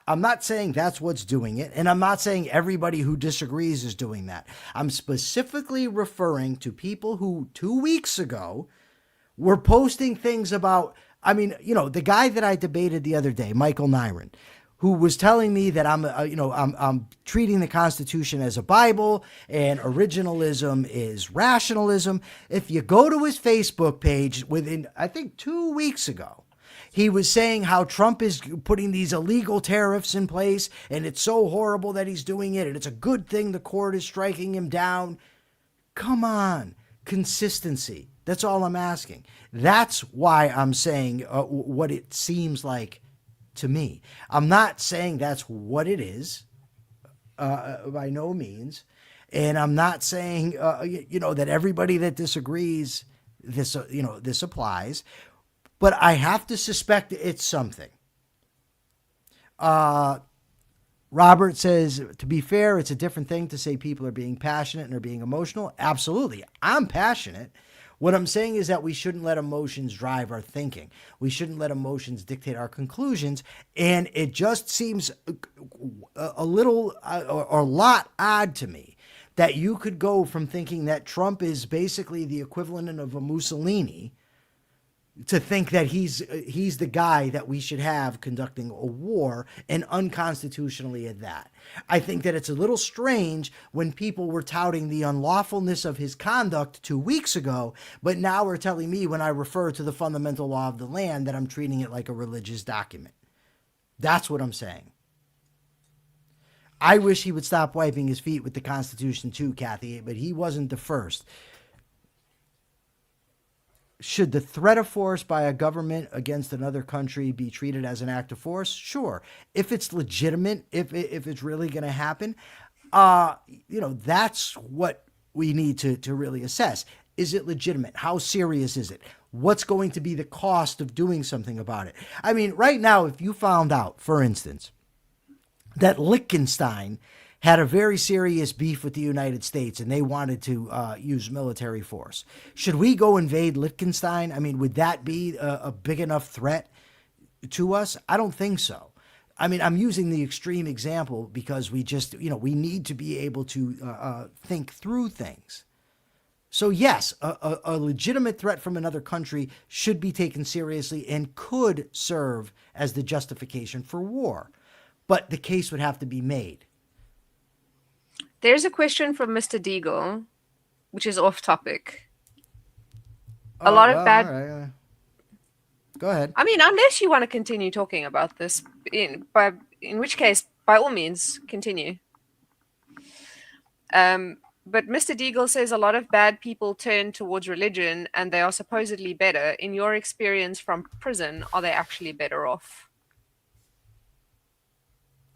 I'm not saying that's what's doing it. And I'm not saying everybody who disagrees is doing that. I'm specifically referring to people who 2 weeks ago were posting things about, the guy that I debated the other day, Michael Nyron, who was telling me that I'm treating the Constitution as a Bible and originalism is rationalism. If you go to his Facebook page within, I think 2 weeks ago, he was saying how Trump is putting these illegal tariffs in place and it's so horrible that he's doing it and it's a good thing the court is striking him down. Come on. Consistency. That's all I'm asking. That's why I'm saying what it seems like to me. I'm not saying that's what it is, by no means. And I'm not saying, that everybody that disagrees, this applies. But I have to suspect it's something. Robert says, to be fair, it's a different thing to say people are being passionate and are being emotional. Absolutely. I'm passionate. What I'm saying is that we shouldn't let emotions drive our thinking. We shouldn't let emotions dictate our conclusions. And it just seems a little or a lot odd to me that you could go from thinking that Trump is basically the equivalent of a Mussolini to think that he's the guy that we should have conducting a war, and unconstitutionally at that. I think that it's a little strange when people were touting the unlawfulness of his conduct 2 weeks ago, but now are telling me when I refer to the fundamental law of the land that I'm treating it like a religious document. That's what I'm saying. I wish he would stop wiping his feet with the Constitution too, Kathy, but he wasn't the first. Should the threat of force by a government against another country be treated as an act of force? Sure. If it's legitimate, if it's really going to happen, that's what we need to really assess. Is it legitimate? How serious is it? What's going to be the cost of doing something about it? I mean, right now, if you found out, for instance, that Liechtenstein had a very serious beef with the United States and they wanted to use military force, should we go invade Liechtenstein? I mean, would that be a big enough threat to us? I don't think so. I mean, I'm using the extreme example because we just, we need to be able to think through things. So yes, a legitimate threat from another country should be taken seriously and could serve as the justification for war. But the case would have to be made. There's a question from Mr. Deagle, which is off topic. A lot of bad. Right. Go ahead. I mean, unless you want to continue talking about this, in which case, by all means, continue. But Mr. Deagle says a lot of bad people turn towards religion and they are supposedly better. In your experience from prison, are they actually better off?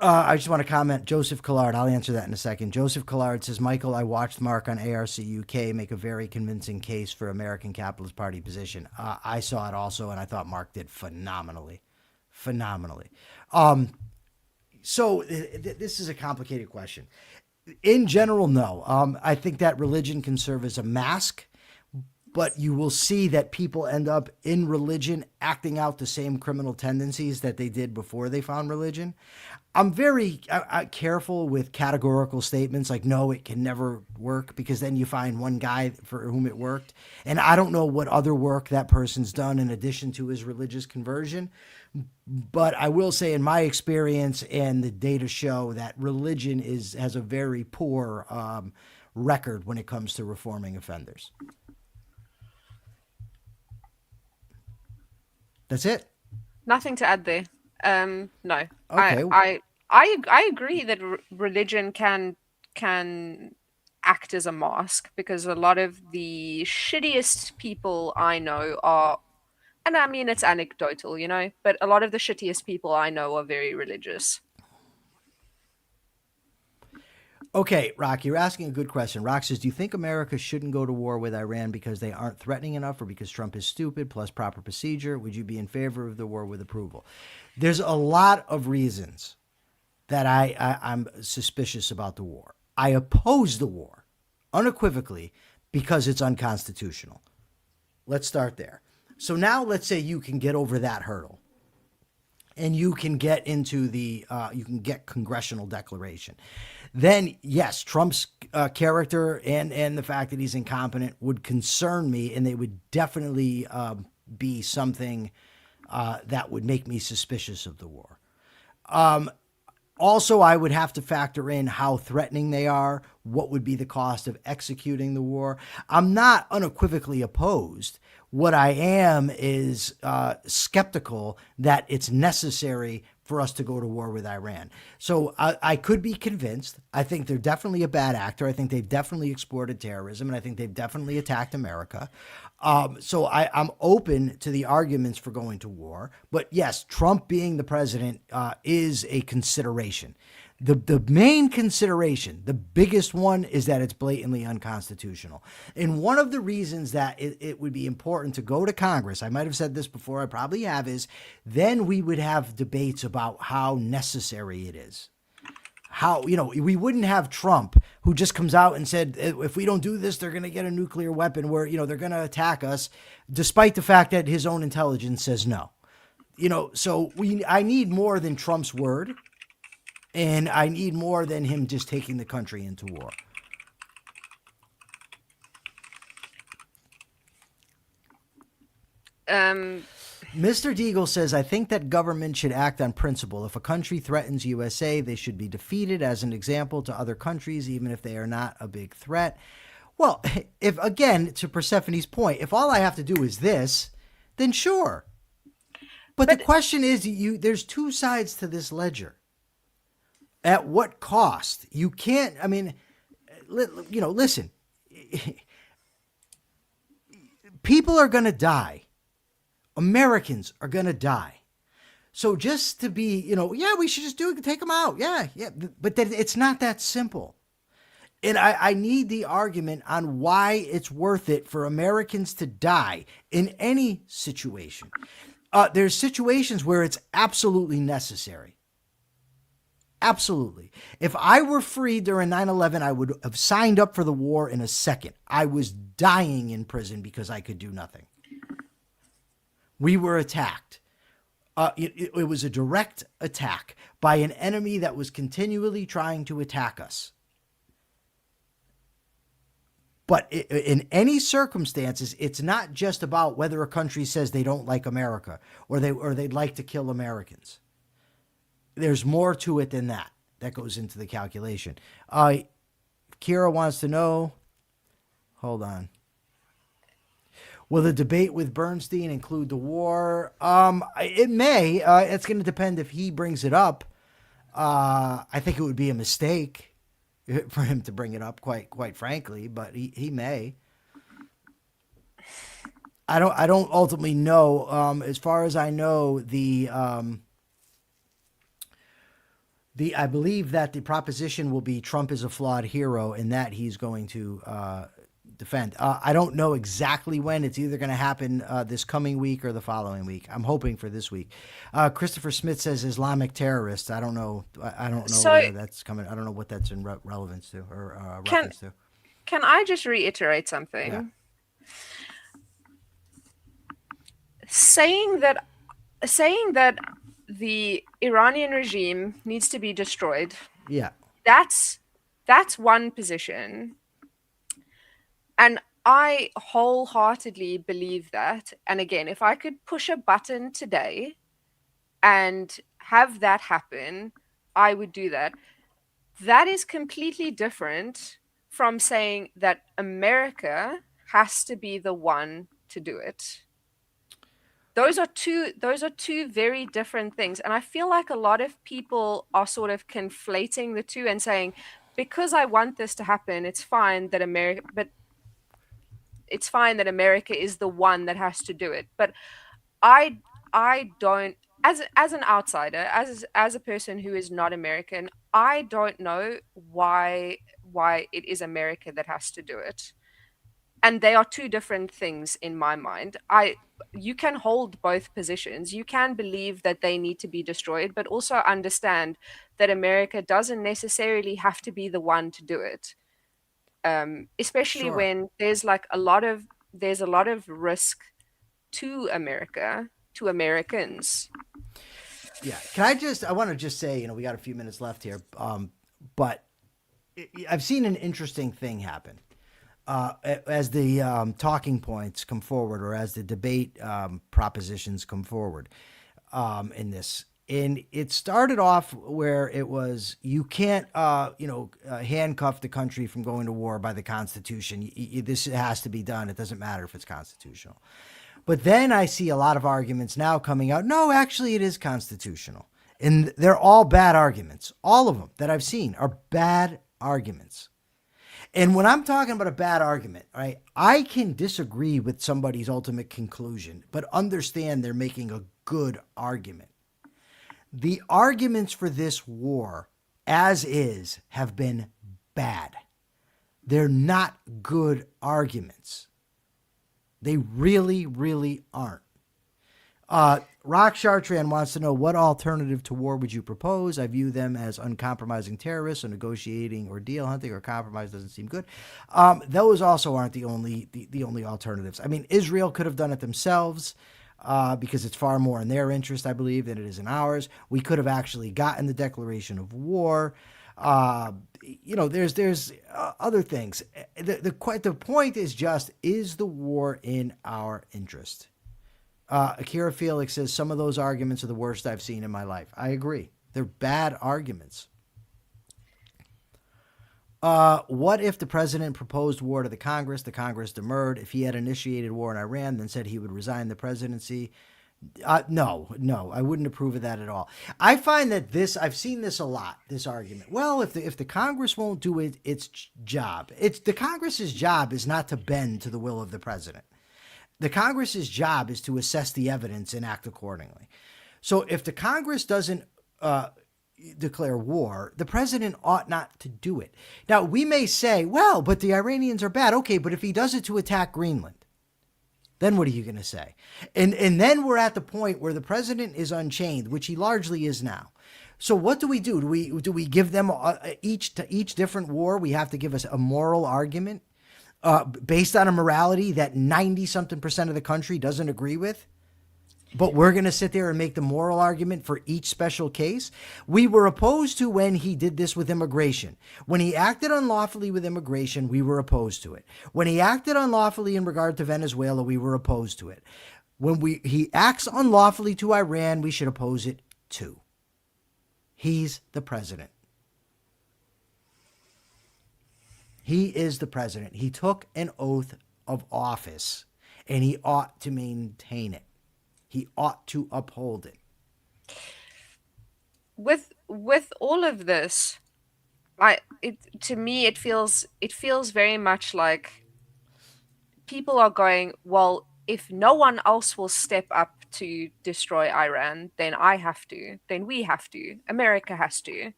I just want to comment, Joseph Collard. I'll answer that in a second. Joseph Collard says, Michael, I watched Mark on ARC UK make a very convincing case for American Capitalist Party position. I saw it also, and I thought Mark did phenomenally. So this is a complicated question. In general, no. I think that religion can serve as a mask, but you will see that people end up in religion acting out the same criminal tendencies that they did before they found religion. I'm very careful with categorical statements like, no, it can never work, because then you find one guy for whom it worked. And I don't know what other work that person's done in addition to his religious conversion. But I will say, in my experience, and the data show, that religion has a very poor record when it comes to reforming offenders. That's it. Nothing to add there. No. Okay. I agree that religion can act as a mask, because a lot of the shittiest people I know are, and I mean it's anecdotal, but a lot of the shittiest people I know are very religious. Okay, Rock, you're asking a good question. Rock says, do you think America shouldn't go to war with Iran because they aren't threatening enough or because Trump is stupid plus proper procedure? Would you be in favor of the war with approval? There's a lot of reasons that I'm suspicious about the war. I oppose the war unequivocally because it's unconstitutional. Let's start there. So now let's say you can get over that hurdle and you can get into you can get congressional declaration. Then, yes, Trump's character and the fact that he's incompetent would concern me, and they would definitely be something that would make me suspicious of the war. Also, I would have to factor in how threatening they are, what would be the cost of executing the war. I'm not unequivocally opposed. What I am is skeptical that it's necessary for us to go to war with Iran. So I could be convinced. I think they're definitely a bad actor. I think they've definitely exported terrorism, and I think they've definitely attacked America. So I'm open to the arguments for going to war. But yes, Trump being the president is a consideration. The main consideration, the biggest one, is that it's blatantly unconstitutional. And one of the reasons that it would be important to go to Congress, I might have said this before, I probably have, is then we would have debates about how necessary it is. How, we wouldn't have Trump who just comes out and said, if we don't do this, they're going to get a nuclear weapon where, they're going to attack us, despite the fact that his own intelligence says no. So I need more than Trump's word. And I need more than him just taking the country into war. Mr. Deagle says, I think that government should act on principle. If a country threatens USA, they should be defeated as an example to other countries, even if they are not a big threat. Well, if, again, to Persephone's point, if all I have to do is this, then sure. But the question is, there's two sides to this ledger. At what cost? You can't, listen, people are going to die. Americans are going to die. So just to be, we should just do it, take them out. Yeah. But it's not that simple. And I need the argument on why it's worth it for Americans to die in any situation. There's situations where it's absolutely necessary. Absolutely. If I were free during 9/11, I would have signed up for the war in a second. I was dying in prison because I could do nothing. We were attacked. It was a direct attack by an enemy that was continually trying to attack us. But in any circumstances, it's not just about whether a country says they don't like America or they'd like to kill Americans. There's more to it than that. That goes into the calculation. Kira wants to know, hold on. Will the debate with Bernstein include the war? It may. It's going to depend if he brings it up. I think it would be a mistake for him to bring it up, quite frankly, but he may. I don't ultimately know. As far as I know, I believe that the proposition will be Trump is a flawed hero and that he's going to defend. I don't know exactly when. It's either going to happen this coming week or the following week. I'm hoping for this week. Christopher Smith says Islamic terrorists. I don't know. I don't know where that's coming. I don't know what that's in relevance to or reference to. Can I just reiterate something? Yeah. Saying that the Iranian regime needs to be destroyed. Yeah. That's one position. And I wholeheartedly believe that. And again, if I could push a button today and have that happen, I would do that. That is completely different from saying that America has to be the one to do it. Those are two very different things. And I feel like a lot of people are sort of conflating the two and saying, because I want this to happen, it's fine that America is the one that has to do it. But I don't as an outsider, as a person who is not American, I don't know why it is America that has to do it. And they are two different things in my mind. You can hold both positions. You can believe that they need to be destroyed, but also understand that America doesn't necessarily have to be the one to do it. Especially Sure. when there's like a lot of risk to America, to Americans. Yeah. I want to just say, we got a few minutes left here, but I've seen an interesting thing happen. As the talking points come forward, or as the debate propositions come forward in this. And it started off where it was, you can't, handcuff the country from going to war by the Constitution. This has to be done. It doesn't matter if it's constitutional. But then I see a lot of arguments now coming out. No, actually, it is constitutional. And they're all bad arguments. All of them that I've seen are bad arguments. And when I'm talking about a bad argument, right, I can disagree with somebody's ultimate conclusion, but understand they're making a good argument. The arguments for this war, as is, have been bad. They're not good arguments. They really, really aren't. Rock Chartrand wants to know, what alternative to war would you propose? I view them as uncompromising terrorists, so negotiating or deal hunting or compromise doesn't seem good. Those also aren't the only alternatives. I mean, Israel could have done it themselves because it's far more in their interest, I believe, than it is in ours. We could have actually gotten the declaration of war. There's other things. The point is just, is the war in our interest? Akira Felix says, some of those arguments are the worst I've seen in my life. I agree. They're bad arguments. What if the president proposed war to the Congress demurred? If he had initiated war in Iran, then said he would resign the presidency? No, I wouldn't approve of that at all. I find that I've seen this a lot, this argument. Well, if the Congress won't do its job, the Congress's job is not to bend to the will of the president. The Congress's job is to assess the evidence and act accordingly. So if the Congress doesn't declare war, the president ought not to do it. Now, we may say, well, but the Iranians are bad. Okay, but if he does it to attack Greenland, then what are you going to say? And then we're at the point where the president is unchained, which he largely is now. So what do? Do we give them each different war? We have to give us a moral argument based on a morality that 90-something% of the country doesn't agree with? But we're going to sit there and make the moral argument for each special case? We were opposed to when he did this with immigration. When he acted unlawfully with immigration, we were opposed to it. When he acted unlawfully in regard to Venezuela, we were opposed to it. When he acts unlawfully to Iran, we should oppose it too. He's the president. He is the president. He took an oath of office, and he ought to maintain it. He ought to uphold it. With all of this, to me it feels very much like people are going, well, if no one else will step up to destroy Iran, then I have to. Then we have to. America has to.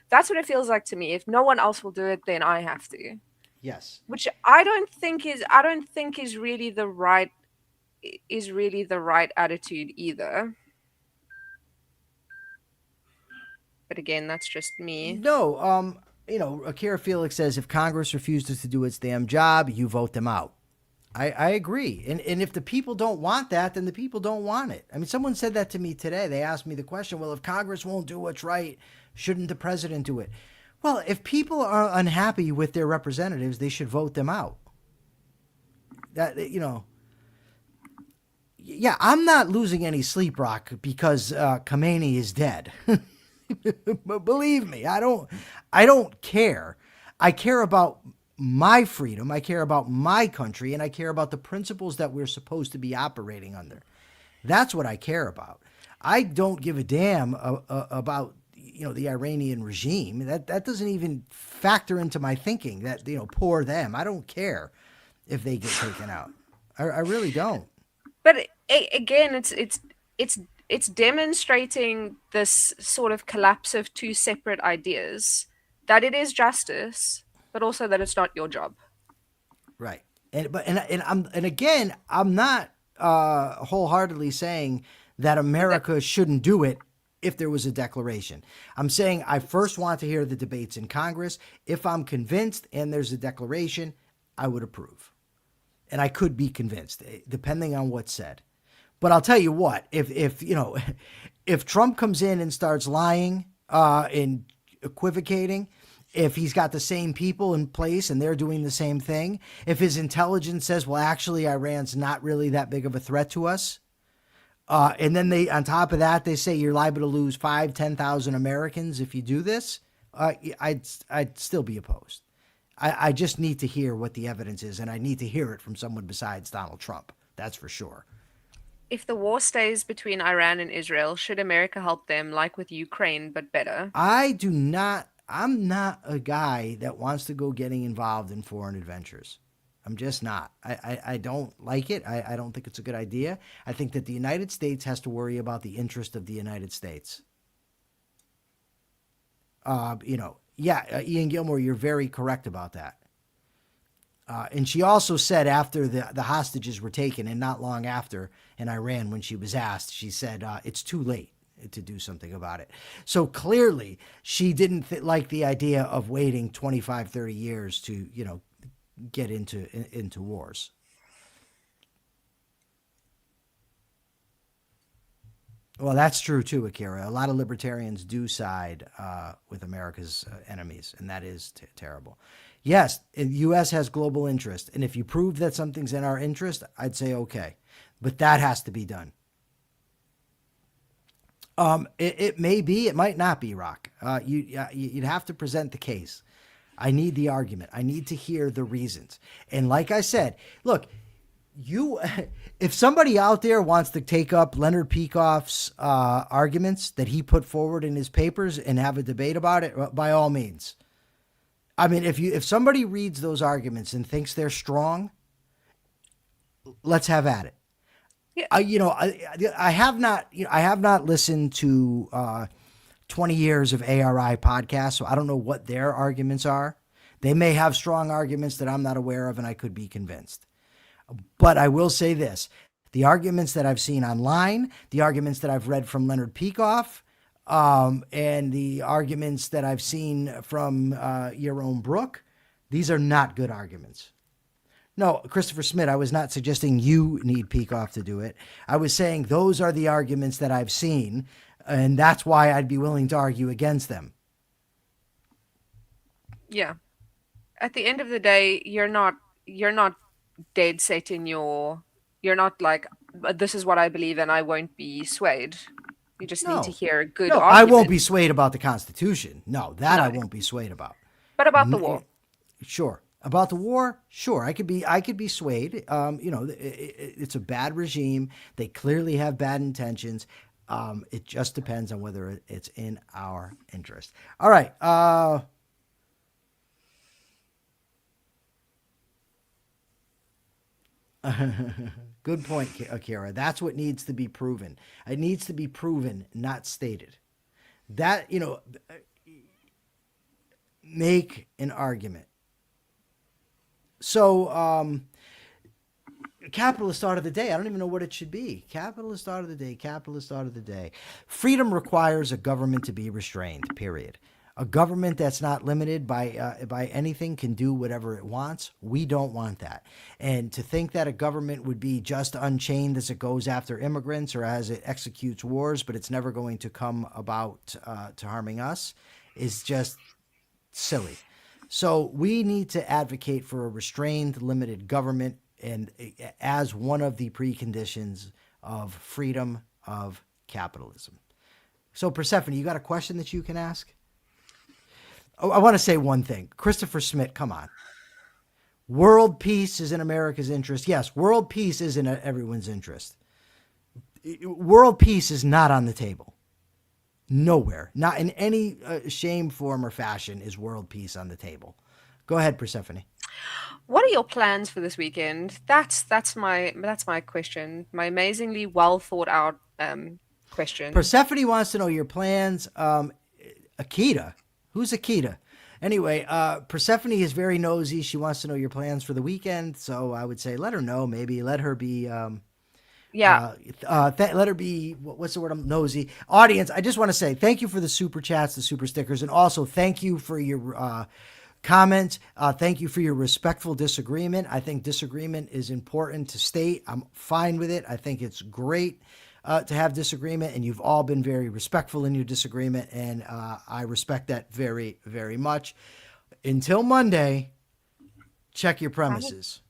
That's what it feels like to me. If no one else will do it, then I have to. Yes. Which I don't think is really the right attitude either. But again, that's just me. No, Akira Felix says, if Congress refuses to do its damn job, you vote them out. I agree. And if the people don't want that, then the people don't want it. I mean, someone said that to me today. They asked me the question, well, if Congress won't do what's right, shouldn't the president do it? Well, if people are unhappy with their representatives, they should vote them out. Yeah, I'm not losing any sleep, Rock, because Khamenei is dead. Believe me, I don't care. I care about my freedom. I care about my country, and I care about the principles that we're supposed to be operating under. That's what I care about. I don't give a damn about the Iranian regime. That doesn't even factor into my thinking. That poor them. I don't care if they get taken out. I really don't. But again, it's demonstrating this sort of collapse of two separate ideas, that it is justice, but also that it's not your job. Right. And again, I'm not wholeheartedly saying that America shouldn't do it if there was a declaration. I'm saying I first want to hear the debates in Congress. If I'm convinced and there's a declaration, I would approve. And I could be convinced, depending on what's said. But I'll tell you what, if you know, if Trump comes in and starts lying and equivocating, if he's got the same people in place and they're doing the same thing, if his intelligence says, well, actually, Iran's not really that big of a threat to us, and then they, on top of that, they say you're liable to lose 10,000 Americans if you do this, I'd still be opposed. I just need to hear what the evidence is, and I need to hear it from someone besides Donald Trump. That's for sure. If the war stays between Iran and Israel, should America help them like with Ukraine, but better? I'm not a guy that wants to go getting involved in foreign adventures. I'm just not. I don't like it. I don't think it's a good idea. I think that the United States has to worry about the interest of the United States. Ian Gilmore, you're very correct about that. And she also said after the hostages were taken, and not long after in Iran, when she was asked, she said, it's too late to do something about it. So clearly she didn't like the idea of waiting 25, 30 years to, get into wars. Well, that's true too, Akira. A lot of libertarians do side with America's enemies, and that is terrible. Yes, the U.S. has global interest, and if you prove that something's in our interest, I'd say okay, but that has to be done. It may be, it might not be, Rock. You'd have to present the case. I need the argument. I need to hear the reasons. And like I said, look, if somebody out there wants to take up Leonard Peikoff's arguments that he put forward in his papers and have a debate about it, by all means. I mean, if somebody reads those arguments and thinks they're strong, let's have at it. Yeah. I have not listened to 20 years of ARI podcasts, so I don't know what their arguments are. They may have strong arguments that I'm not aware of, and I could be convinced. But I will say this, the arguments that I've seen online, the arguments that I've read from Leonard Peikoff, and the arguments that I've seen from Yaron Brook, these are not good arguments. No, Christopher Smith, I was not suggesting you need Peikoff to do it. I was saying those are the arguments that I've seen, and that's why I'd be willing to argue against them. Yeah. At the end of the day, you're not dead set in you're not like, this is what I believe and I won't be swayed. You just need to hear a good argument. I won't be swayed about the Constitution. No, I won't be swayed about. But about the war? Sure. About the war? Sure. I could be swayed. It's a bad regime. They clearly have bad intentions. It just depends on whether it's in our interest. All right. Good point, Akira. That's what needs to be proven. It needs to be proven, not stated. That, make an argument. So, capitalist thought of the day. I don't even know what it should be. Capitalist thought of the day. Capitalist thought of the day. Freedom requires a government to be restrained, period. A government that's not limited by anything can do whatever it wants. We don't want that. And to think that a government would be just unchained as it goes after immigrants or as it executes wars, but it's never going to come about to harming us is just silly. So we need to advocate for a restrained, limited government, and as one of the preconditions of freedom of capitalism. So Persephone, you got a question that you can ask? Oh, I want to say one thing. Christopher Smith, come on. World peace is in America's interest. Yes, world peace is in everyone's interest. World peace is not on the table. Nowhere. Not in any shame, form, or fashion is world peace on the table. Go ahead, Persephone. What are your plans for this weekend? That's my question. My amazingly well thought out question. Persephone wants to know your plans. Akita. Who's Akita? Anyway, Persephone is very nosy. She wants to know your plans for the weekend. So I would say let her know. Maybe let her be... let her be, what's the word? I'm nosy. Audience, I just want to say thank you for the super chats, the super stickers, and also thank you for your comments. Thank you for your respectful disagreement. I think disagreement is important to state. I'm fine with it. I think it's great to have disagreement, and you've all been very respectful in your disagreement, and I respect that very, very much. Until Monday, check your premises.